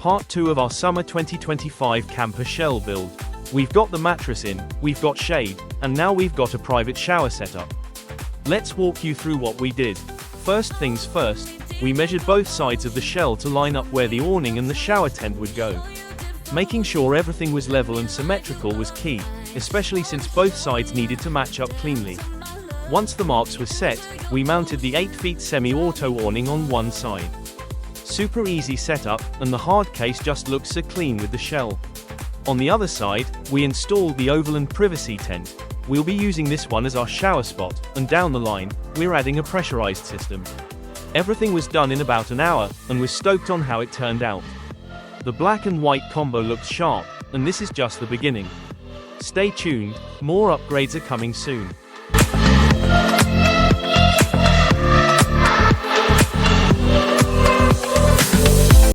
part 2 of our summer 2025 camper shell build. We've got the mattress in, we've got shade, and now we've got a private shower setup. Let's walk you through what we did. First things first, we measured both sides of the shell to line up where the awning and the shower tent would go. Making sure everything was level and symmetrical was key, especially since both sides needed to match up cleanly. Once the marks were set, we mounted the 8 feet semi-auto awning on one side. Super easy setup, and the hard case just looks so clean with the shell. On the other side, we installed the Overland Privacy tent. We'll be using this one as our shower spot, and down the line, we're adding a pressurized system. Everything was done in about an hour, and we're stoked on how it turned out. The black and white combo looks sharp, and this is just the beginning. Stay tuned, more upgrades are coming soon.